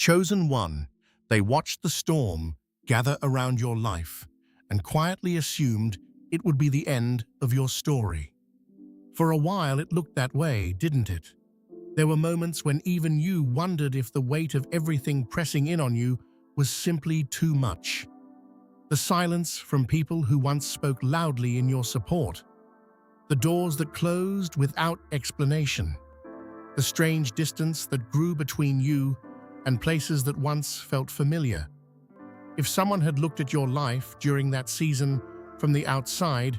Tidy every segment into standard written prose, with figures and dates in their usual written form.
Chosen one, they watched the storm gather around your life and quietly assumed it would be the end of your story. For a while it looked that way, didn't it? There were moments when even you wondered if the weight of everything pressing in on you was simply too much. The silence from people who once spoke loudly in your support. The doors that closed without explanation. The strange distance that grew between you and places that once felt familiar. If someone had looked at your life during that season from the outside,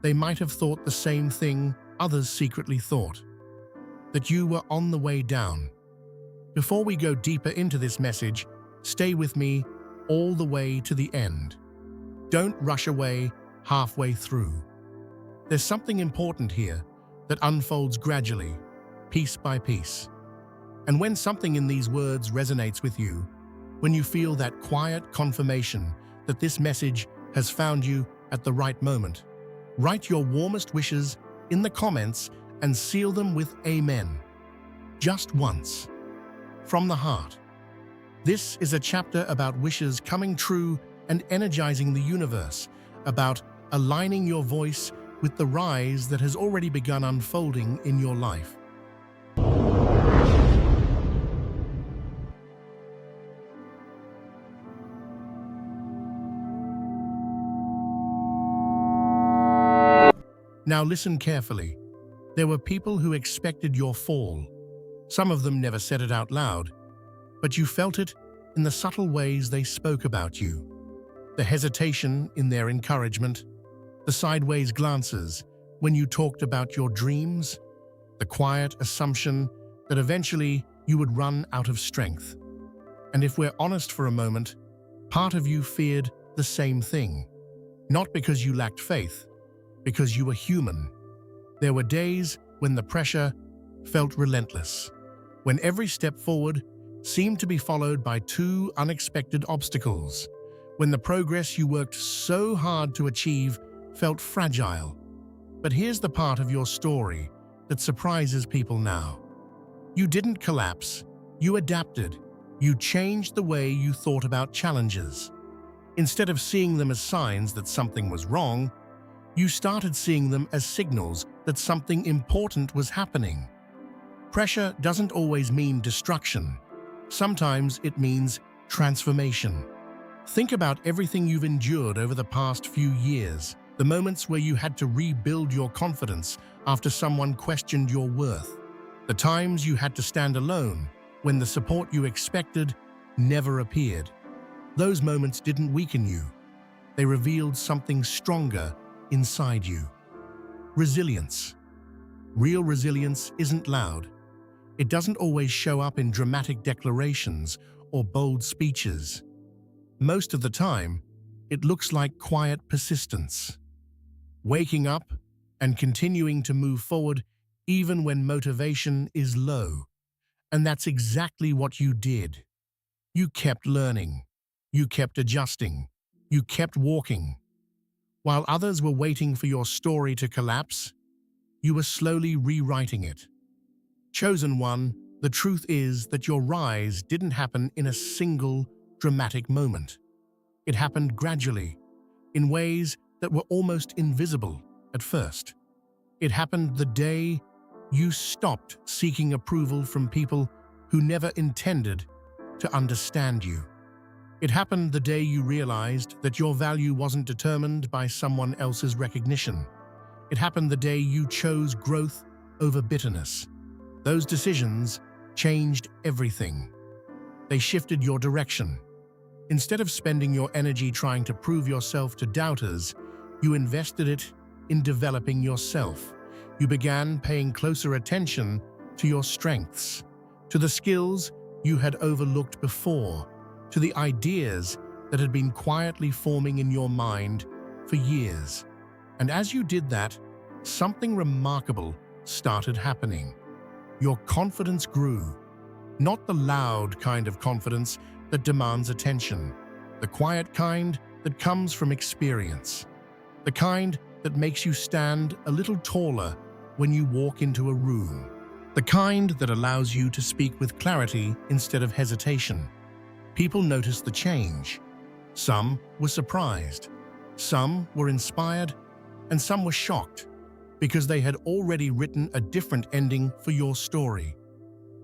they might have thought the same thing others secretly thought, that you were on the way down. Before we go deeper into this message, stay with me all the way to the end. Don't rush away halfway through. There's something important here that unfolds gradually, piece by piece. And when something in these words resonates with you, when you feel that quiet confirmation that this message has found you at the right moment, write your warmest wishes in the comments and seal them with Amen. Just once. From the heart. This is a chapter about wishes coming true and energizing the universe, about aligning your voice with the rise that has already begun unfolding in your life. Now listen carefully. There were people who expected your fall. Some of them never said it out loud, but you felt it in the subtle ways they spoke about you. The hesitation in their encouragement, the sideways glances when you talked about your dreams, the quiet assumption that eventually you would run out of strength. And if we're honest for a moment, part of you feared the same thing. Not because you lacked faith, because you were human. There were days when the pressure felt relentless, when every step forward seemed to be followed by two unexpected obstacles, when the progress you worked so hard to achieve felt fragile. But here's the part of your story that surprises people now. You didn't collapse, you adapted. You changed the way you thought about challenges. Instead of seeing them as signs that something was wrong, you started seeing them as signals that something important was happening. Pressure doesn't always mean destruction. Sometimes it means transformation. Think about everything you've endured over the past few years, the moments where you had to rebuild your confidence after someone questioned your worth, the times you had to stand alone when the support you expected never appeared. Those moments didn't weaken you. They revealed something stronger inside you. Resilience. Real resilience isn't loud. It doesn't always show up in dramatic declarations or bold speeches. Most of the time, it looks like quiet persistence. Waking up and continuing to move forward even when motivation is low. And that's exactly what you did. You kept learning. You kept adjusting. You kept walking. While others were waiting for your story to collapse, you were slowly rewriting it. Chosen one, the truth is that your rise didn't happen in a single dramatic moment. It happened gradually, in ways that were almost invisible at first. It happened the day you stopped seeking approval from people who never intended to understand you. It happened the day you realized that your value wasn't determined by someone else's recognition. It happened the day you chose growth over bitterness. Those decisions changed everything. They shifted your direction. Instead of spending your energy trying to prove yourself to doubters, you invested it in developing yourself. You began paying closer attention to your strengths, to the skills you had overlooked before, to the ideas that had been quietly forming in your mind for years. And as you did that, something remarkable started happening. Your confidence grew. Not the loud kind of confidence that demands attention, the quiet kind that comes from experience, the kind that makes you stand a little taller when you walk into a room. The kind that allows you to speak with clarity instead of hesitation. People noticed the change. Some were surprised, some were inspired, and some were shocked because they had already written a different ending for your story.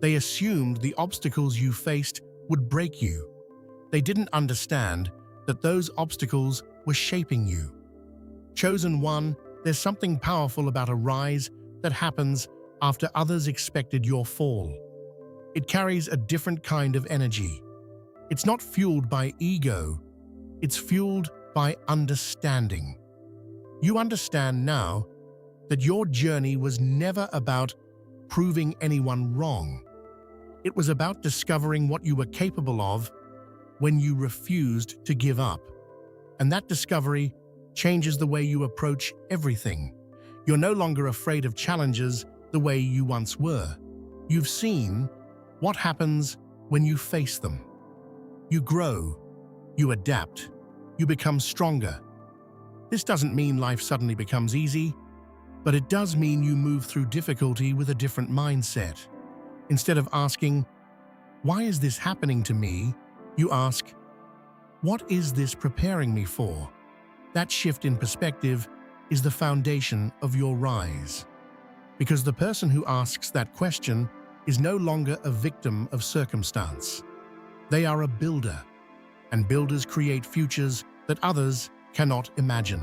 They assumed the obstacles you faced would break you. They didn't understand that those obstacles were shaping you. Chosen one, there's something powerful about a rise that happens after others expected your fall. It carries a different kind of energy. It's not fueled by ego, it's fueled by understanding. You understand now that your journey was never about proving anyone wrong. It was about discovering what you were capable of when you refused to give up. And that discovery changes the way you approach everything. You're no longer afraid of challenges the way you once were. You've seen what happens when you face them. You grow, you adapt, you become stronger. This doesn't mean life suddenly becomes easy, but it does mean you move through difficulty with a different mindset. Instead of asking, "Why is this happening to me?" you ask, "What is this preparing me for?" That shift in perspective is the foundation of your rise. Because the person who asks that question is no longer a victim of circumstance. They are a builder, and builders create futures that others cannot imagine.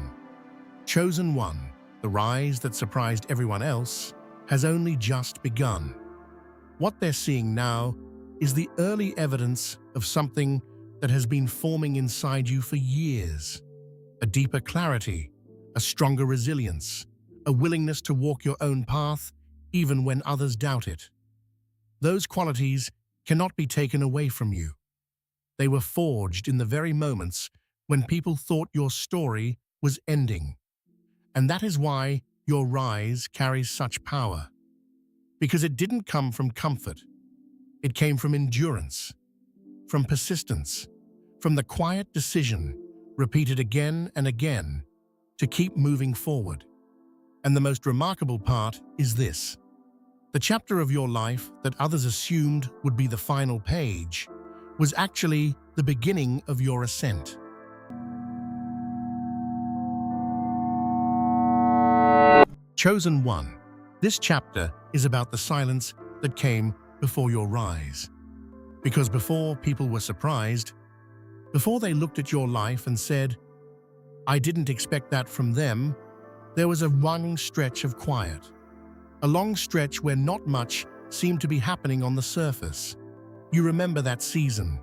Chosen one, the rise that surprised everyone else, has only just begun. What they're seeing now is the early evidence of something that has been forming inside you for years. A deeper clarity, a stronger resilience, a willingness to walk your own path even when others doubt it. Those qualities cannot be taken away from you. They were forged in the very moments when people thought your story was ending. And that is why your rise carries such power. Because it didn't come from comfort. It came from endurance, from persistence, from the quiet decision, repeated again and again, to keep moving forward. And the most remarkable part is this. The chapter of your life that others assumed would be the final page was actually the beginning of your ascent. Chosen one. This chapter is about the silence that came before your rise. Because before people were surprised, before they looked at your life and said, "I didn't expect that from them," there was a long stretch of quiet. A long stretch where not much seemed to be happening on the surface. You remember that season.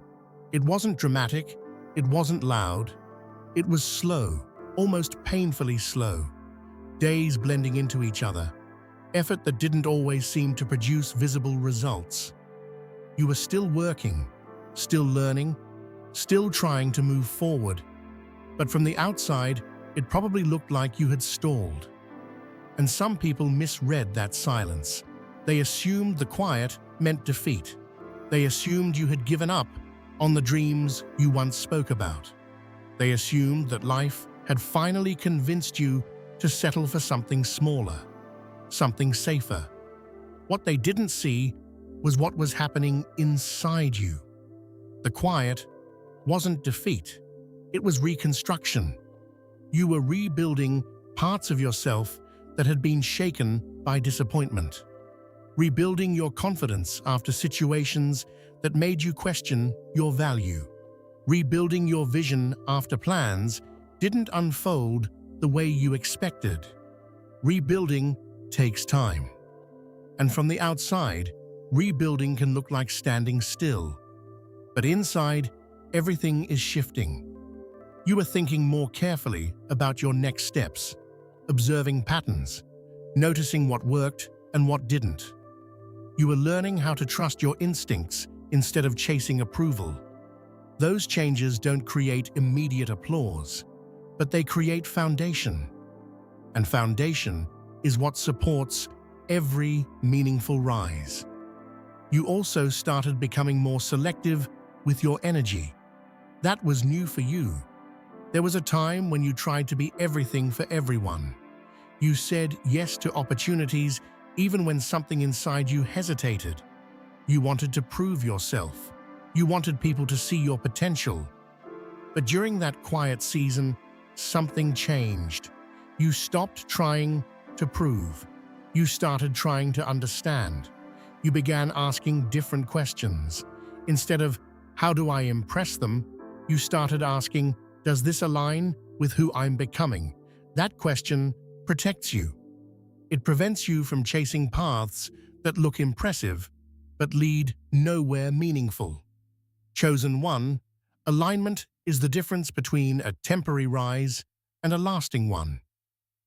It wasn't dramatic, it wasn't loud. It was slow, almost painfully slow. Days blending into each other. Effort that didn't always seem to produce visible results. You were still working, still learning, still trying to move forward. But from the outside, it probably looked like you had stalled. And some people misread that silence. They assumed the quiet meant defeat. They assumed you had given up on the dreams you once spoke about. They assumed that life had finally convinced you to settle for something smaller, something safer. What they didn't see was what was happening inside you. The quiet wasn't defeat, it was reconstruction. You were rebuilding parts of yourself that had been shaken by disappointment. Rebuilding your confidence after situations that made you question your value. Rebuilding your vision after plans didn't unfold the way you expected. Rebuilding takes time. And from the outside, rebuilding can look like standing still. But inside, everything is shifting. You are thinking more carefully about your next steps, observing patterns, noticing what worked and what didn't. You are learning how to trust your instincts instead of chasing approval. Those changes don't create immediate applause, but they create foundation. And foundation is what supports every meaningful rise. You also started becoming more selective with your energy. That was new for you. There was a time when you tried to be everything for everyone. You said yes to opportunities even when something inside you hesitated. You wanted to prove yourself. You wanted people to see your potential. But during that quiet season, something changed. You stopped trying to prove. You started trying to understand. You began asking different questions. Instead of, how do I impress them? You started asking, does this align with who I'm becoming? That question protects you. It prevents you from chasing paths that look impressive but lead nowhere meaningful. Chosen one, alignment is the difference between a temporary rise and a lasting one.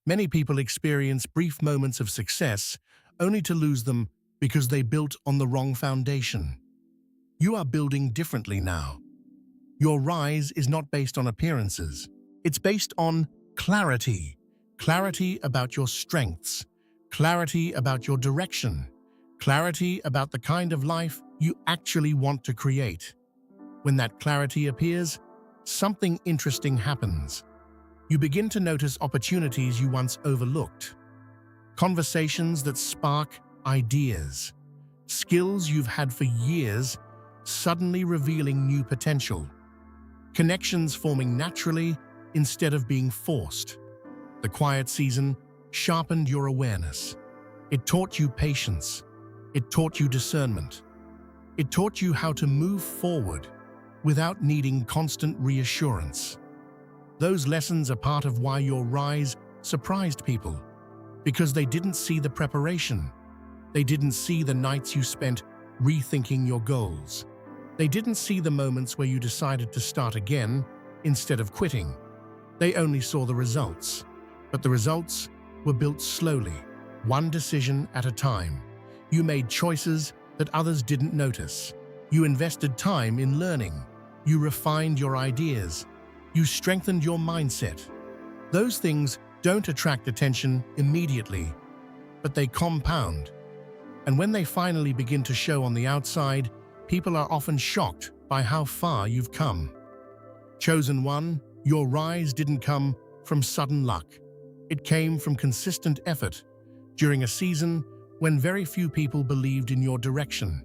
Many people experience brief moments of success only to lose them because they built on the wrong foundation. You are building differently now. Your rise is not based on appearances. It's based on clarity. Clarity about your strengths. Clarity about your direction. Clarity about the kind of life you actually want to create. When that clarity appears, something interesting happens. You begin to notice opportunities you once overlooked. Conversations that spark ideas. Skills you've had for years suddenly revealing new potential. Connections forming naturally instead of being forced. The quiet season sharpened your awareness. It taught you patience. It taught you discernment. It taught you how to move forward without needing constant reassurance. Those lessons are part of why your rise surprised people, because they didn't see the preparation. They didn't see the nights you spent rethinking your goals. They didn't see the moments where you decided to start again instead of quitting. They only saw the results, but the results were built slowly, one decision at a time. You made choices that others didn't notice. You invested time in learning. You refined your ideas. You strengthened your mindset. Those things don't attract attention immediately, but they compound. And when they finally begin to show on the outside, people are often shocked by how far you've come. Chosen one, your rise didn't come from sudden luck. It came from consistent effort during a season when very few people believed in your direction.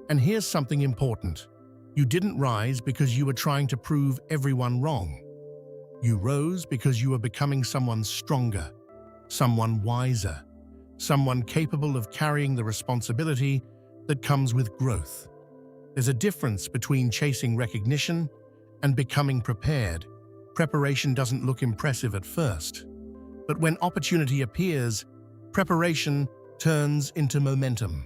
And here's something important. You didn't rise because you were trying to prove everyone wrong. You rose because you were becoming someone stronger, someone wiser, someone capable of carrying the responsibility that comes with growth. There's a difference between chasing recognition and becoming prepared. Preparation doesn't look impressive at first, but when opportunity appears, preparation turns into momentum,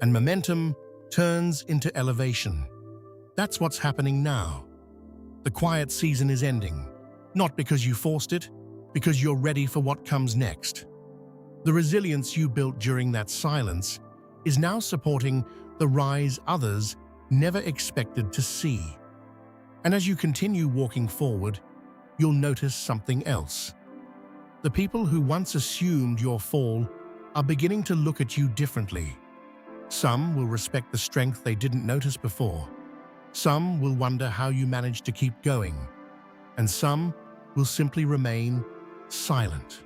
and momentum turns into elevation. That's what's happening now. The quiet season is ending, not because you forced it, because you're ready for what comes next. The resilience you built during that silence is now supporting the rise others never expected to see. And as you continue walking forward, you'll notice something else. The people who once assumed your fall are beginning to look at you differently. Some will respect the strength they didn't notice before. Some will wonder how you managed to keep going. And some will simply remain silent,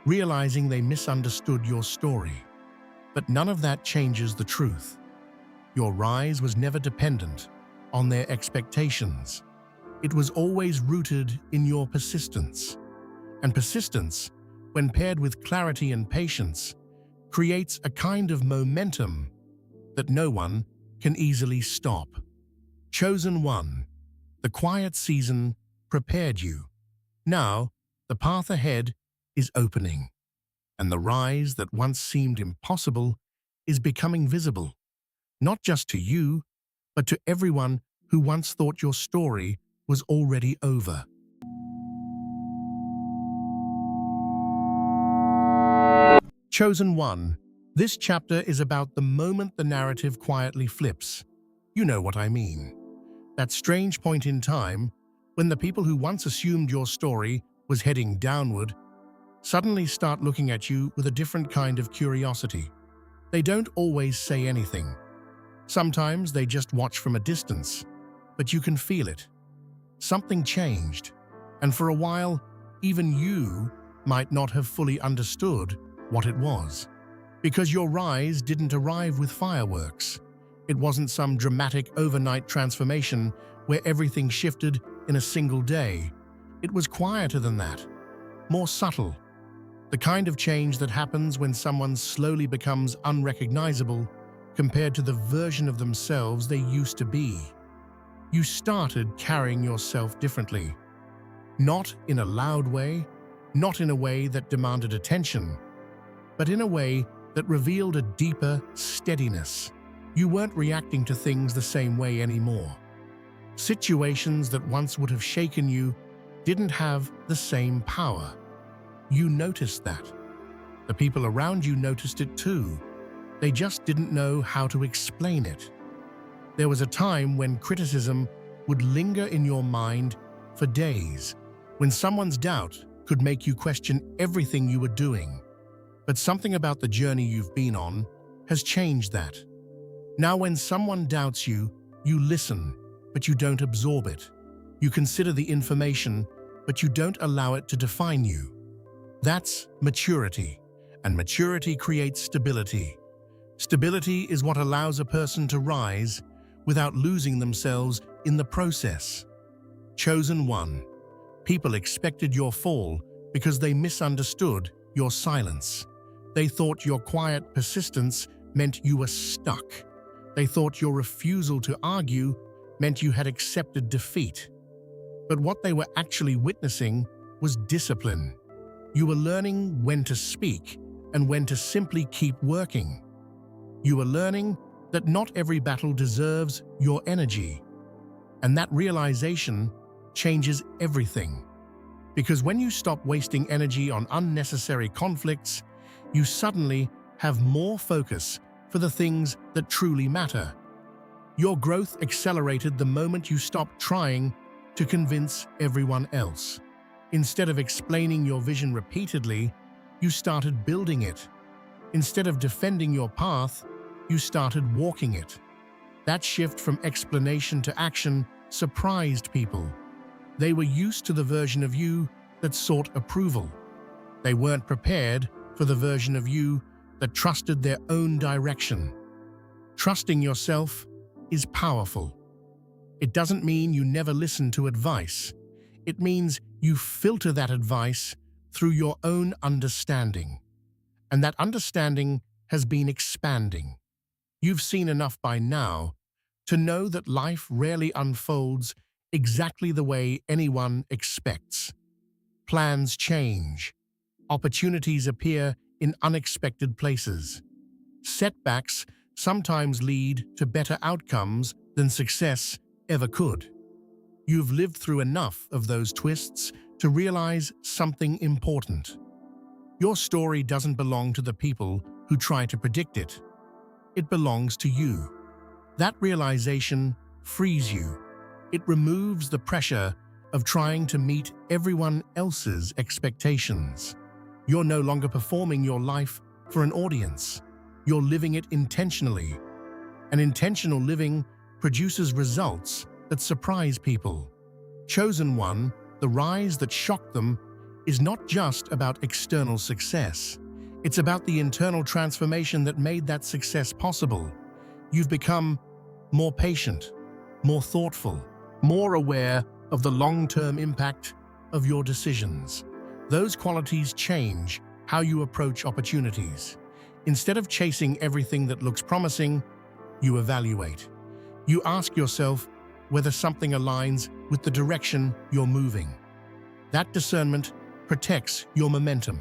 realizing they misunderstood your story. But none of that changes the truth. Your rise was never dependent on their expectations. It was always rooted in your persistence. And persistence, when paired with clarity and patience, creates a kind of momentum that no one can easily stop. Chosen one, the quiet season prepared you. Now, the path ahead is opening, and the rise that once seemed impossible is becoming visible, not just to you, but to everyone who once thought your story was already over. Chosen one, this chapter is about the moment the narrative quietly flips. You know what I mean. That strange point in time when the people who once assumed your story was heading downward suddenly start looking at you with a different kind of curiosity. They don't always say anything. Sometimes they just watch from a distance, but you can feel it. Something changed, and for a while, even you might not have fully understood what it was. Because your rise didn't arrive with fireworks. It wasn't some dramatic overnight transformation where everything shifted in a single day. It was quieter than that, more subtle. The kind of change that happens when someone slowly becomes unrecognizable compared to the version of themselves they used to be. You started carrying yourself differently. Not in a loud way, not in a way that demanded attention, but in a way that revealed a deeper steadiness. You weren't reacting to things the same way anymore. Situations that once would have shaken you didn't have the same power. You noticed that. The people around you noticed it too. They just didn't know how to explain it. There was a time when criticism would linger in your mind for days, when someone's doubt could make you question everything you were doing. But something about the journey you've been on has changed that. Now when someone doubts you, you listen, but you don't absorb it. You consider the information, but you don't allow it to define you. That's maturity, and maturity creates stability. Stability is what allows a person to rise without losing themselves in the process. Chosen one. People expected your fall because they misunderstood your silence. They thought your quiet persistence meant you were stuck. They thought your refusal to argue meant you had accepted defeat. But what they were actually witnessing was discipline. You were learning when to speak and when to simply keep working. You were learning that not every battle deserves your energy. And that realization changes everything. Because when you stop wasting energy on unnecessary conflicts, you suddenly have more focus for the things that truly matter. Your growth accelerated the moment you stopped trying to convince everyone else. Instead of explaining your vision repeatedly, you started building it. Instead of defending your path, you started walking it. That shift from explanation to action surprised people. They were used to the version of you that sought approval. They weren't prepared for the version of you that trusted their own direction. Trusting yourself is powerful. It doesn't mean you never listen to advice. It means you filter that advice through your own understanding. And that understanding has been expanding. You've seen enough by now to know that life rarely unfolds exactly the way anyone expects. Plans change. Opportunities appear in unexpected places. Setbacks sometimes lead to better outcomes than success ever could. You've lived through enough of those twists to realize something important. Your story doesn't belong to the people who try to predict it. It belongs to you. That realization frees you. It removes the pressure of trying to meet everyone else's expectations. You're no longer performing your life for an audience. You're living it intentionally. And intentional living produces results that surprise people. Chosen one, the rise that shocked them, is not just about external success. It's about the internal transformation that made that success possible. You've become more patient, more thoughtful, more aware of the long-term impact of your decisions. Those qualities change how you approach opportunities. Instead of chasing everything that looks promising, you evaluate. You ask yourself whether something aligns with the direction you're moving. That discernment protects your momentum,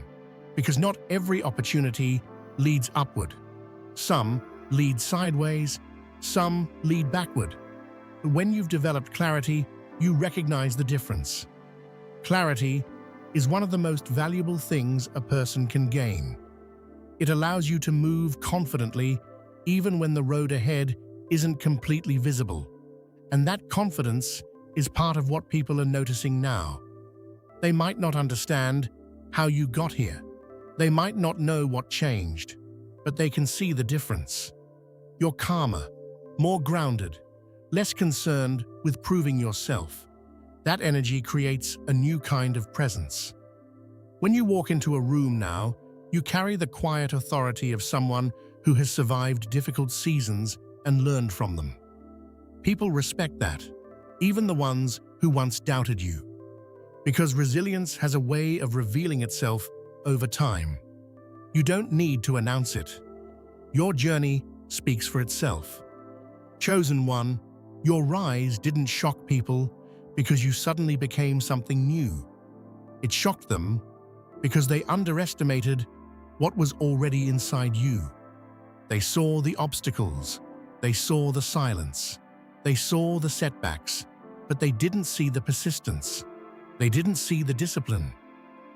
because not every opportunity leads upward. Some lead sideways, some lead backward. But when you've developed clarity, you recognize the difference. Clarity is one of the most valuable things a person can gain. It allows you to move confidently even when the road ahead isn't completely visible. And that confidence is part of what people are noticing now. They might not understand how you got here. They might not know what changed, but they can see the difference. You're calmer, more grounded, less concerned with proving yourself. That energy creates a new kind of presence. When you walk into a room now, You carry the quiet authority of someone who has survived difficult seasons and learned from them. People respect that, even the ones who once doubted you, because resilience has a way of revealing itself over time. You don't need to announce it. Your journey speaks for itself. Chosen one, your rise didn't shock people because you suddenly became something new. It shocked them because they underestimated what was already inside you. They saw the obstacles, they saw the silence, they saw the setbacks, but they didn't see the persistence. They didn't see the discipline.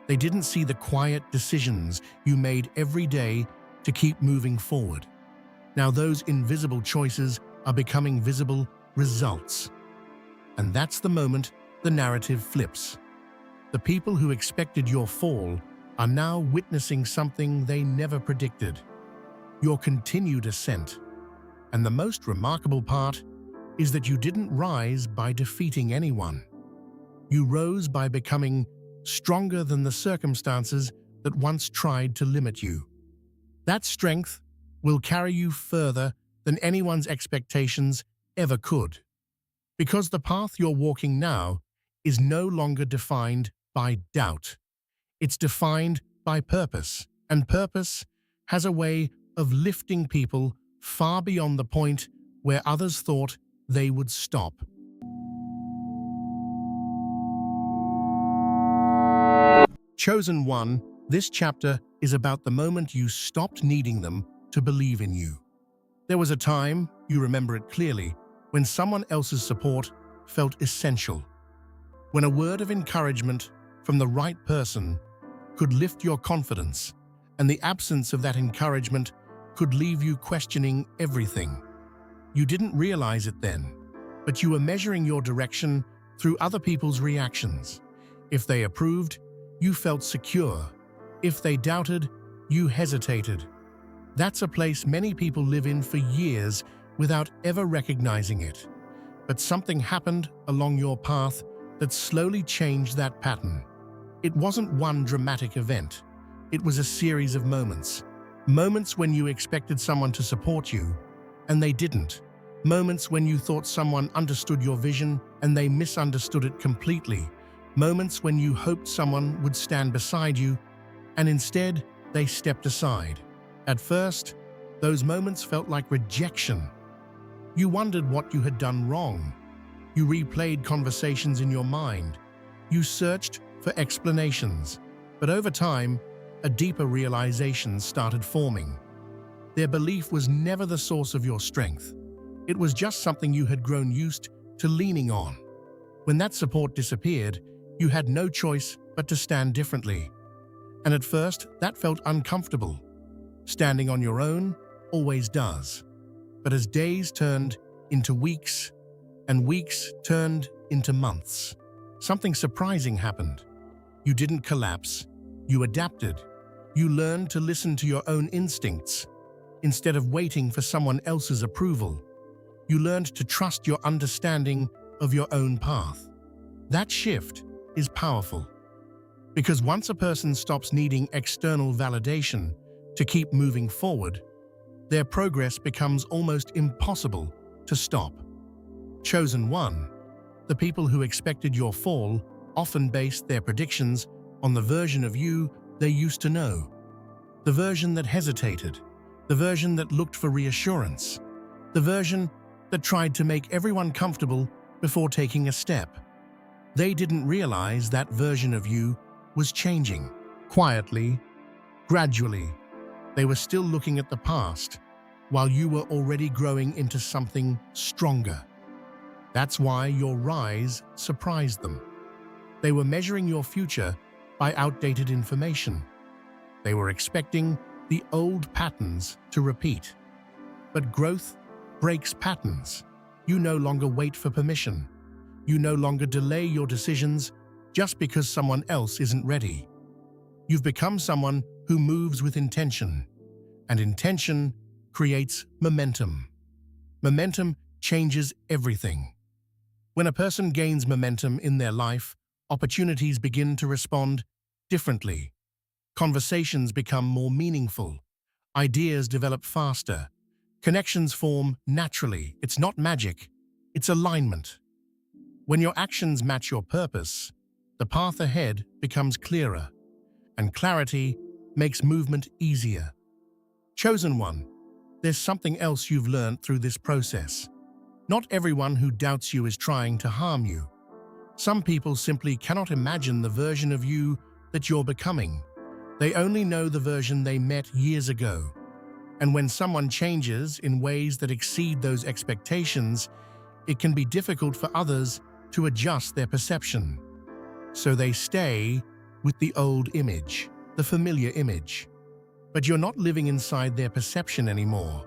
They didn't see the quiet decisions you made every day to keep moving forward. Now those invisible choices are becoming visible results. And that's the moment the narrative flips. The people who expected your fall are now witnessing something they never predicted: your continued ascent. And the most remarkable part is that you didn't rise by defeating anyone. You rose by becoming stronger than the circumstances that once tried to limit you. That strength will carry you further than anyone's expectations ever could. Because the path you're walking now is no longer defined by doubt. It's defined by purpose, and purpose has a way of lifting people far beyond the point where others thought they would stop. Chosen one, this chapter is about the moment you stopped needing them to believe in you. There was a time, you remember it clearly, when someone else's support felt essential. When a word of encouragement from the right person could lift your confidence, and the absence of that encouragement could leave you questioning everything. You didn't realize it then, but you were measuring your direction through other people's reactions. If they approved, you felt secure. If they doubted, you hesitated. That's a place many people live in for years without ever recognizing it. But something happened along your path that slowly changed that pattern. It wasn't one dramatic event. It was a series of moments. Moments when you expected someone to support you, and they didn't. Moments when you thought someone understood your vision, and they misunderstood it completely. Moments when you hoped someone would stand beside you, and instead, they stepped aside. At first, those moments felt like rejection. You wondered what you had done wrong. You replayed conversations in your mind. You searched for explanations. But over time, a deeper realization started forming. Their belief was never the source of your strength. It was just something you had grown used to leaning on. When that support disappeared, you had no choice but to stand differently. And at first, that felt uncomfortable. Standing on your own always does. But as days turned into weeks, and weeks turned into months, something surprising happened. You didn't collapse. You adapted. You learned to listen to your own instincts instead of waiting for someone else's approval. You learned to trust your understanding of your own path. That shift is powerful, because once a person stops needing external validation to keep moving forward, their progress becomes almost impossible to stop. Chosen one, the people who expected your fall often based their predictions on the version of you they used to know. The version that hesitated, the version that looked for reassurance, the version that tried to make everyone comfortable before taking a step. They didn't realize that version of you was changing. Quietly, gradually, they were still looking at the past, while you were already growing into something stronger. That's why your rise surprised them. They were measuring your future by outdated information. They were expecting the old patterns to repeat. But growth breaks patterns. You no longer wait for permission. You no longer delay your decisions just because someone else isn't ready. You've become someone who moves with intention, and intention creates momentum. Momentum changes everything. When a person gains momentum in their life, opportunities begin to respond differently. Conversations become more meaningful. Ideas develop faster. Connections form naturally. It's not magic, it's alignment. When your actions match your purpose, the path ahead becomes clearer, and clarity makes movement easier. Chosen one, there's something else you've learned through this process. Not everyone who doubts you is trying to harm you. Some people simply cannot imagine the version of you that you're becoming. They only know the version they met years ago. And when someone changes in ways that exceed those expectations, it can be difficult for others to adjust their perception. So they stay with the old image, the familiar image. But you're not living inside their perception anymore.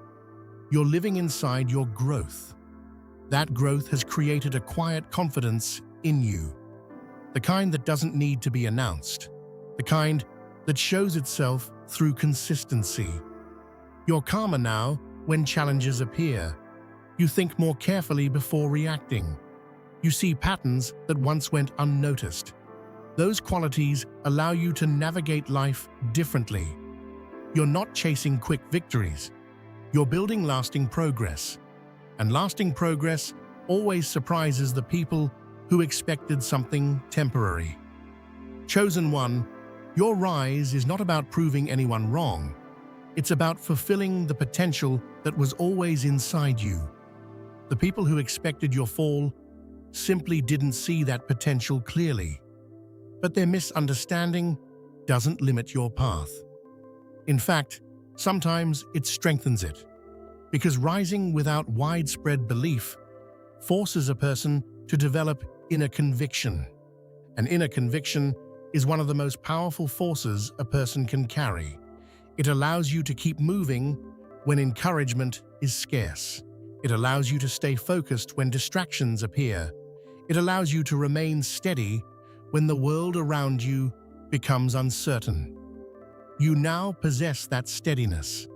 You're living inside your growth. That growth has created a quiet confidence in you. The kind that doesn't need to be announced. The kind that shows itself through consistency. You're calmer now when challenges appear. You think more carefully before reacting. You see patterns that once went unnoticed. Those qualities allow you to navigate life differently. You're not chasing quick victories. You're building lasting progress. And lasting progress always surprises the people who expected something temporary. Chosen one, your rise is not about proving anyone wrong. It's about fulfilling the potential that was always inside you. The people who expected your fall simply didn't see that potential clearly. But their misunderstanding doesn't limit your path. In fact, sometimes it strengthens it. Because rising without widespread belief forces a person to develop inner conviction. An inner conviction is one of the most powerful forces a person can carry. It allows you to keep moving when encouragement is scarce. It allows you to stay focused when distractions appear. It allows you to remain steady when the world around you becomes uncertain. You now possess that steadiness.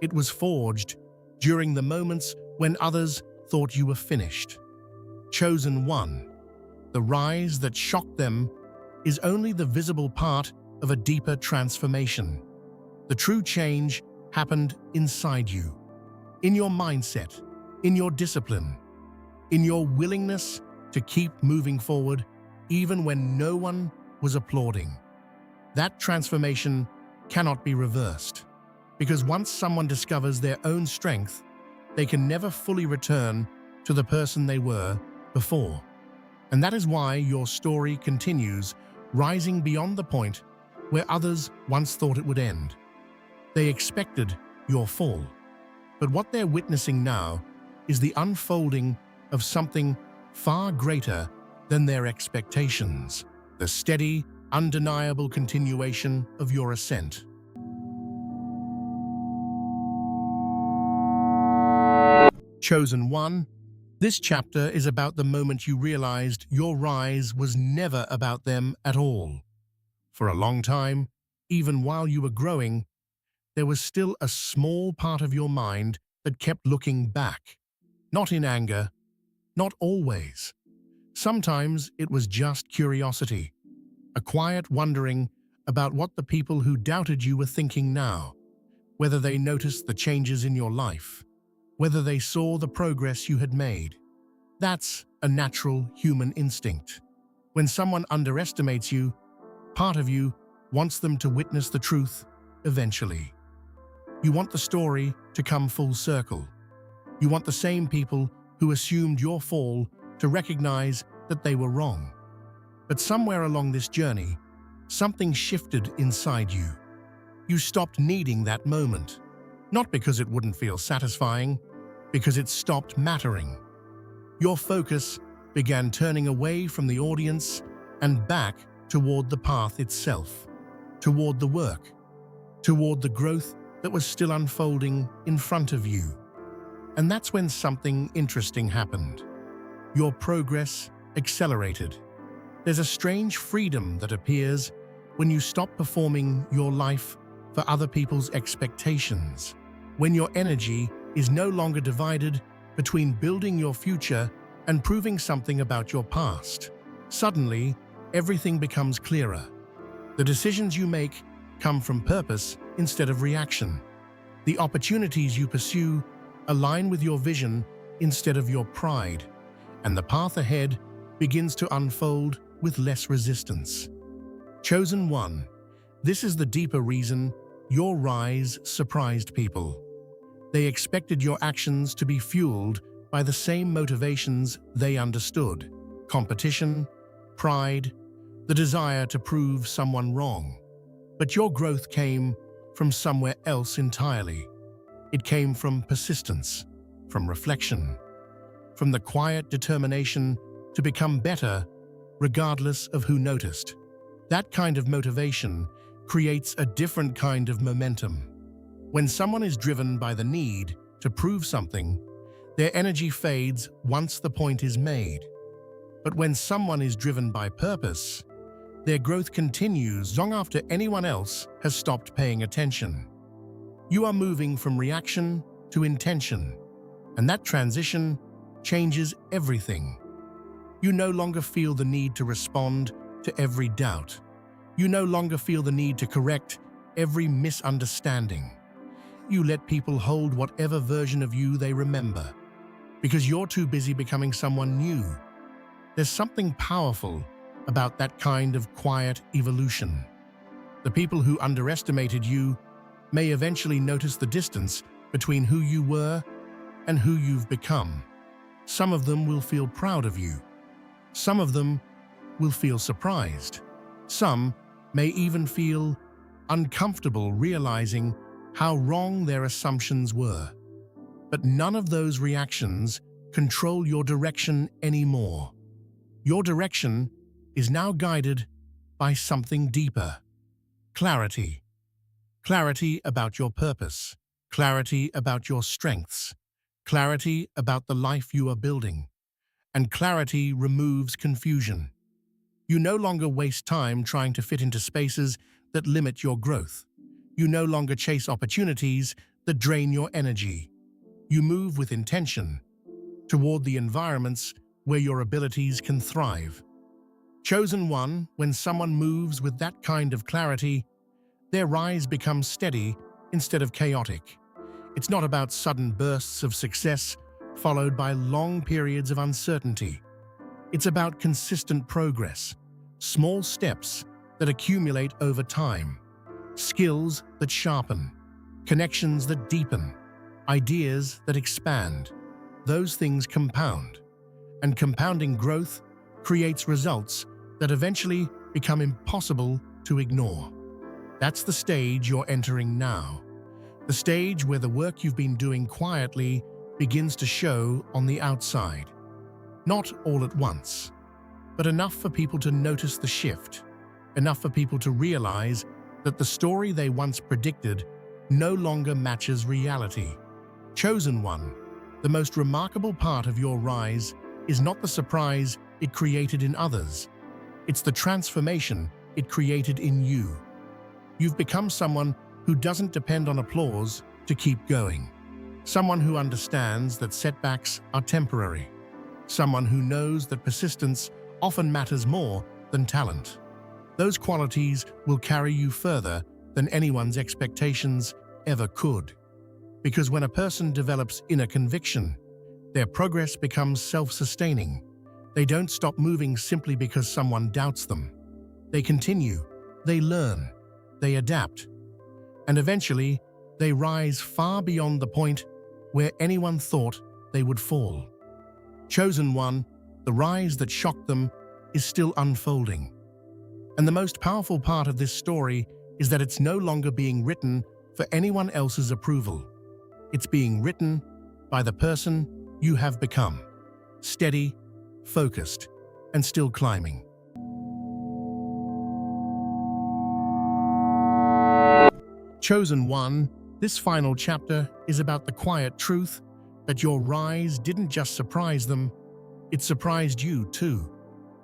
It was forged during the moments when others thought you were finished. Chosen one, the rise that shocked them is only the visible part of a deeper transformation. The true change happened inside you, in your mindset, in your discipline, in your willingness to keep moving forward even when no one was applauding. That transformation cannot be reversed, because once someone discovers their own strength, they can never fully return to the person they were before. And that is why your story continues, rising beyond the point where others once thought it would end. They expected your fall, but what they're witnessing now is the unfolding of something far greater than their expectations, the steady, undeniable continuation of your ascent. Chosen one, this chapter is about the moment you realized your rise was never about them at all. For a long time, even while you were growing, there was still a small part of your mind that kept looking back. Not in anger, not always. Sometimes it was just curiosity, a quiet wondering about what the people who doubted you were thinking now, whether they noticed the changes in your life, whether they saw the progress you had made. That's a natural human instinct. When someone underestimates you, part of you wants them to witness the truth eventually. You want the story to come full circle. You want the same people who assumed your fall to recognize that they were wrong. But somewhere along this journey, something shifted inside you. You stopped needing that moment, not because it wouldn't feel satisfying, because it stopped mattering. Your focus began turning away from the audience and back toward the path itself, toward the work, toward the growth that was still unfolding in front of you. And that's when something interesting happened. Your progress accelerated. There's a strange freedom that appears when you stop performing your life for other people's expectations, when your energy is no longer divided between building your future and proving something about your past. Suddenly, everything becomes clearer. The decisions you make come from purpose instead of reaction. The opportunities you pursue align with your vision instead of your pride, and the path ahead begins to unfold with less resistance. Chosen one, this is the deeper reason your rise surprised people. They expected your actions to be fueled by the same motivations they understood: competition, pride, the desire to prove someone wrong. But your growth came from somewhere else entirely. It came from persistence, from reflection, from the quiet determination to become better regardless of who noticed. That kind of motivation creates a different kind of momentum. When someone is driven by the need to prove something, their energy fades once the point is made. But when someone is driven by purpose, their growth continues long after anyone else has stopped paying attention. You are moving from reaction to intention, and that transition changes everything. You no longer feel the need to respond to every doubt. You no longer feel the need to correct every misunderstanding. You let people hold whatever version of you they remember, because you're too busy becoming someone new. There's something powerful about that kind of quiet evolution. The people who underestimated you may eventually notice the distance between who you were and who you've become. Some of them will feel proud of you. Some of them will feel surprised. Some may even feel uncomfortable realizing how wrong their assumptions were. But none of those reactions control your direction anymore. Your direction is now guided by something deeper. Clarity. Clarity about your purpose. Clarity about your strengths. Clarity about the life you are building. And clarity removes confusion. You no longer waste time trying to fit into spaces that limit your growth. You no longer chase opportunities that drain your energy. You move with intention toward the environments where your abilities can thrive. Chosen one, when someone moves with that kind of clarity, their rise becomes steady instead of chaotic. It's not about sudden bursts of success followed by long periods of uncertainty. It's about consistent progress, small steps that accumulate over time, skills that sharpen, connections that deepen, ideas that expand. Those things compound, and compounding growth creates results that eventually become impossible to ignore. That's the stage you're entering now, the stage where the work you've been doing quietly begins to show on the outside. Not all at once, but enough for people to notice the shift, enough for people to realize that the story they once predicted no longer matches reality. Chosen one, the most remarkable part of your rise is not the surprise it created in others. It's the transformation it created in you. You've become someone who doesn't depend on applause to keep going. Someone who understands that setbacks are temporary. Someone who knows that persistence often matters more than talent. Those qualities will carry you further than anyone's expectations ever could. Because when a person develops inner conviction, their progress becomes self-sustaining. They don't stop moving simply because someone doubts them. They continue, they learn, they adapt, and eventually they rise far beyond the point where anyone thought they would fall. Chosen one, the rise that shocked them is still unfolding. And the most powerful part of this story is that it's no longer being written for anyone else's approval. It's being written by the person you have become, steady, focused, and still climbing. Chosen one, this final chapter is about the quiet truth that your rise didn't just surprise them, it surprised you too.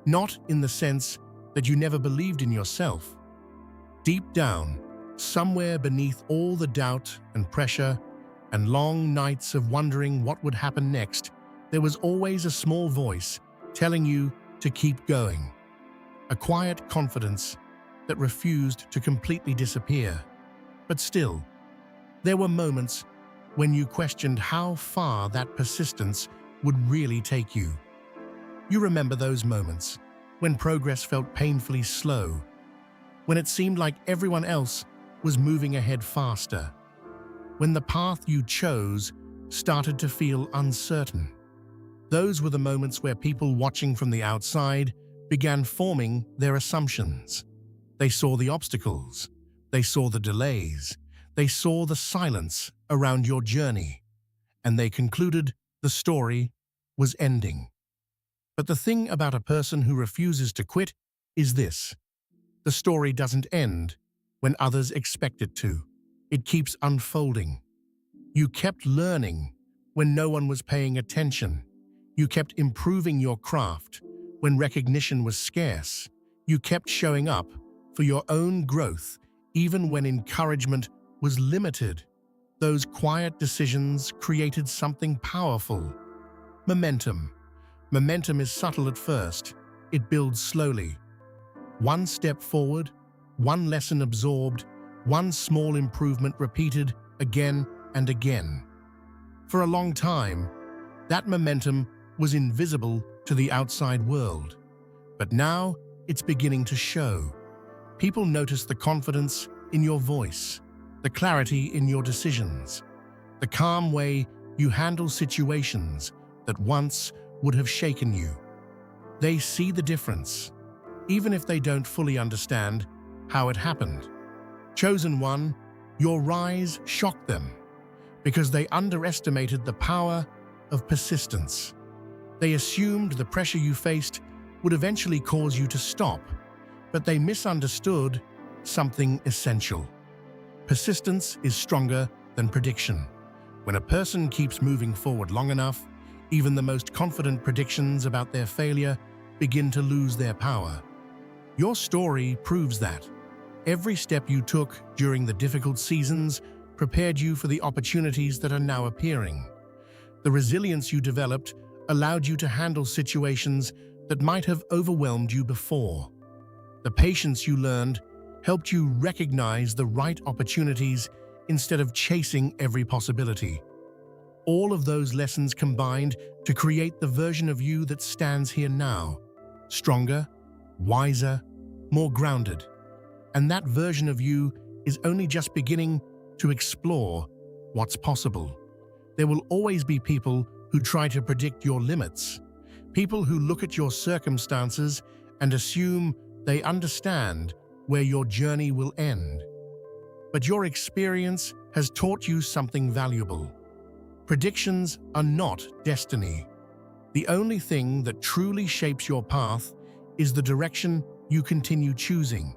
Not in the sense that you never believed in yourself. Deep down, somewhere beneath all the doubt and pressure and long nights of wondering what would happen next, there was always a small voice telling you to keep going. A quiet confidence that refused to completely disappear. But still, there were moments when you questioned how far that persistence would really take you. You remember those moments when progress felt painfully slow, when it seemed like everyone else was moving ahead faster, when the path you chose started to feel uncertain. Those were the moments where people watching from the outside began forming their assumptions. They saw the obstacles, they saw the delays, they saw the silence around your journey, and they concluded the story was ending. But the thing about a person who refuses to quit is this: the story doesn't end when others expect it to. It keeps unfolding. You kept learning when no one was paying attention. You kept improving your craft when recognition was scarce. You kept showing up for your own growth even when encouragement was limited. Those quiet decisions created something powerful. Momentum. Momentum is subtle at first. It builds slowly. One step forward, one lesson absorbed, one small improvement repeated again and again. For a long time, that momentum was invisible to the outside world. But now it's beginning to show. People notice the confidence in your voice, the clarity in your decisions, the calm way you handle situations that once would have shaken you. They see the difference, even if they don't fully understand how it happened. Chosen one, your rise shocked them because they underestimated the power of persistence. They assumed the pressure you faced would eventually cause you to stop, but they misunderstood something essential. Persistence is stronger than prediction. When a person keeps moving forward long enough, even the most confident predictions about their failure begin to lose their power. Your story proves that. Every step you took during the difficult seasons prepared you for the opportunities that are now appearing. The resilience you developed allowed you to handle situations that might have overwhelmed you before. The patience you learned helped you recognize the right opportunities instead of chasing every possibility. All of those lessons combined to create the version of you that stands here now, stronger, wiser, more grounded. And that version of you is only just beginning to explore what's possible. There will always be people who try to predict your limits, people who look at your circumstances and assume they understand where your journey will end. But your experience has taught you something valuable. Predictions are not destiny. The only thing that truly shapes your path is the direction you continue choosing.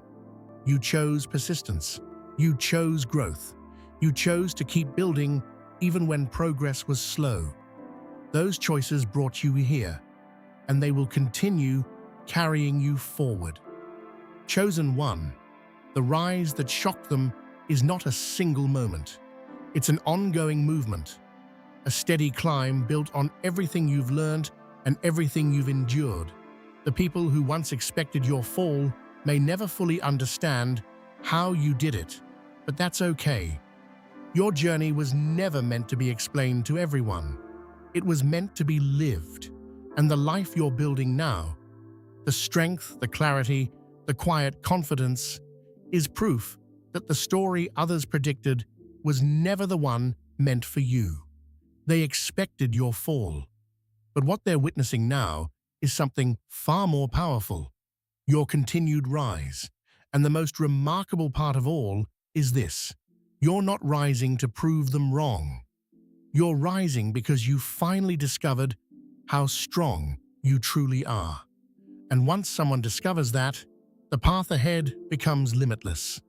You chose persistence. You chose growth. You chose to keep building even when progress was slow. Those choices brought you here, and they will continue carrying you forward. Chosen one, the rise that shocked them is not a single moment. It's an ongoing movement, a steady climb built on everything you've learned and everything you've endured. The people who once expected your fall may never fully understand how you did it, but that's okay. Your journey was never meant to be explained to everyone. It was meant to be lived, and the life you're building now, the strength, the clarity, the quiet confidence, is proof that the story others predicted was never the one meant for you. They expected your fall, but what they're witnessing now is something far more powerful: your continued rise. And the most remarkable part of all is this: you're not rising to prove them wrong. You're rising because you finally discovered how strong you truly are. And once someone discovers that, the path ahead becomes limitless.